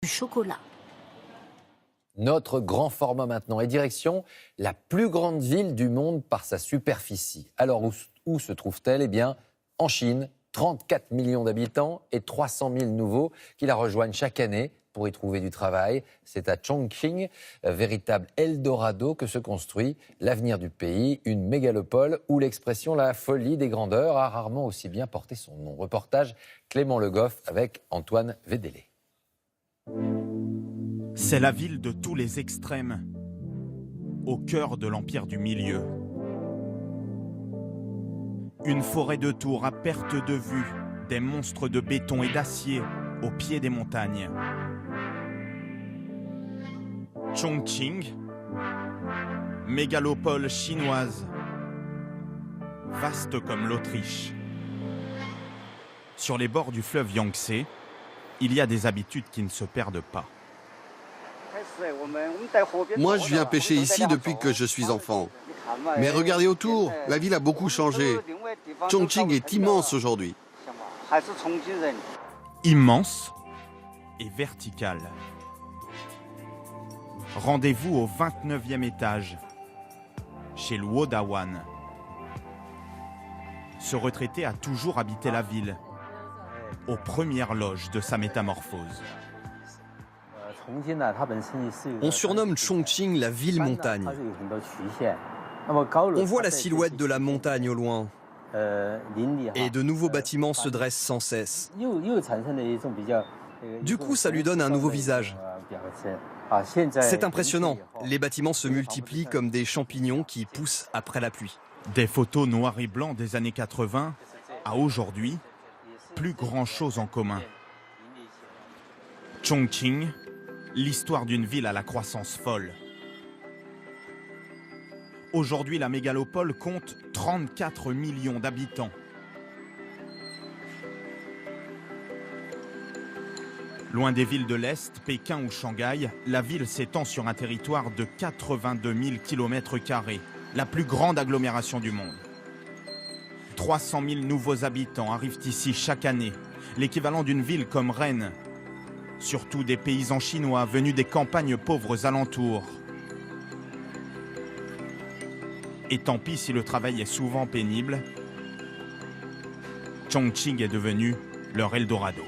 du chocolat. Notre grand format maintenant et direction la plus grande ville du monde par sa superficie. Alors où se trouve-t-elle? Eh bien, en Chine, 34 millions d'habitants et 300 000 nouveaux qui la rejoignent chaque année pour y trouver du travail. C'est à Chongqing, véritable Eldorado, que se construit l'avenir du pays, une mégalopole où l'expression la folie des grandeurs a rarement aussi bien porté son nom. Reportage Clément Le Goff avec Antoine Védélé. C'est la ville de tous les extrêmes, au cœur de l'Empire du Milieu. Une forêt de tours à perte de vue, des monstres de béton et d'acier au pied des montagnes. Chongqing, mégalopole chinoise, vaste comme l'Autriche. Sur les bords du fleuve Yangtze, il y a des habitudes qui ne se perdent pas. Moi, je viens pêcher ici depuis que je suis enfant. Mais regardez autour, la ville a beaucoup changé. Chongqing est immense aujourd'hui. Immense et verticale. Rendez-vous au 29e étage, chez Luo Dawan. Ce retraité a toujours habité la ville, aux premières loges de sa métamorphose. On surnomme Chongqing la ville montagne. On voit la silhouette de la montagne au loin. Et de nouveaux bâtiments se dressent sans cesse. Du coup, ça lui donne un nouveau visage. C'est impressionnant. Les bâtiments se multiplient comme des champignons qui poussent après la pluie. Des photos noir et blanc des années 80 à aujourd'hui, plus grand-chose en commun. Chongqing, l'histoire d'une ville à la croissance folle. Aujourd'hui, la mégalopole compte 34 millions d'habitants. Loin des villes de l'Est, Pékin ou Shanghai, la ville s'étend sur un territoire de 82 000 km², la plus grande agglomération du monde. 300 000 nouveaux habitants arrivent ici chaque année, l'équivalent d'une ville comme Rennes. Surtout des paysans chinois venus des campagnes pauvres alentours. Et tant pis si le travail est souvent pénible, Chongqing est devenu leur Eldorado.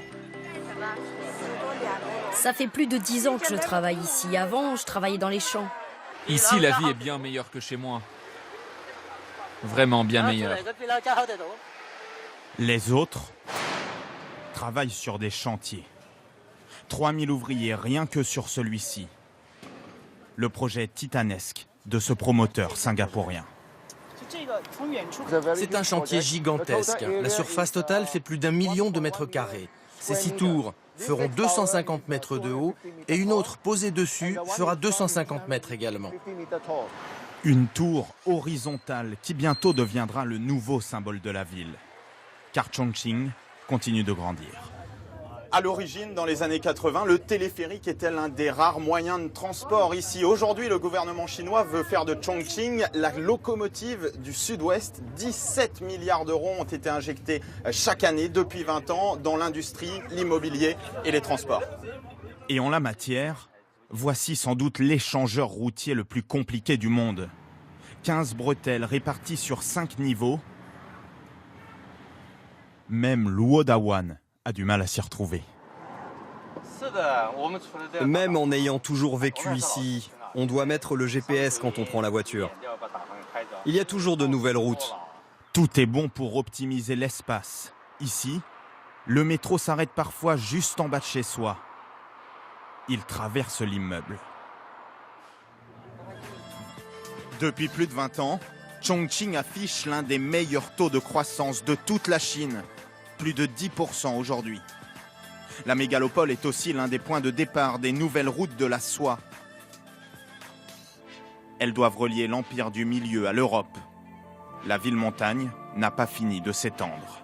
Ça fait plus de 10 ans que je travaille ici. Avant, je travaillais dans les champs. Ici, la vie est bien meilleure que chez moi. Vraiment bien meilleure. Les autres travaillent sur des chantiers. 3000 ouvriers rien que sur celui-ci. Le projet titanesque de ce promoteur singapourien. C'est un chantier gigantesque. La surface totale fait plus d'1 million de mètres carrés. Ces 6 tours feront 250 mètres de haut et une autre posée dessus fera 250 mètres également. Une tour horizontale qui bientôt deviendra le nouveau symbole de la ville. Car Chongqing continue de grandir. À l'origine, dans les années 80, le téléphérique était l'un des rares moyens de transport ici. Aujourd'hui, le gouvernement chinois veut faire de Chongqing la locomotive du sud-ouest. 17 milliards d'euros ont été injectés chaque année depuis 20 ans dans l'industrie, l'immobilier et les transports. Et en la matière, voici sans doute l'échangeur routier le plus compliqué du monde. 15 bretelles réparties sur 5 niveaux. Même Luo Dawan a du mal à s'y retrouver. Même en ayant toujours vécu ici, on doit mettre le GPS quand on prend la voiture. Il y a toujours de nouvelles routes. Tout est bon pour optimiser l'espace. Ici, le métro s'arrête parfois juste en bas de chez soi. Il traverse l'immeuble. Depuis plus de 20 ans, Chongqing affiche l'un des meilleurs taux de croissance de toute la Chine. Plus de 10% aujourd'hui. La mégalopole est aussi l'un des points de départ des nouvelles routes de la soie. Elles doivent relier l'Empire du Milieu à l'Europe. La ville montagne n'a pas fini de s'étendre.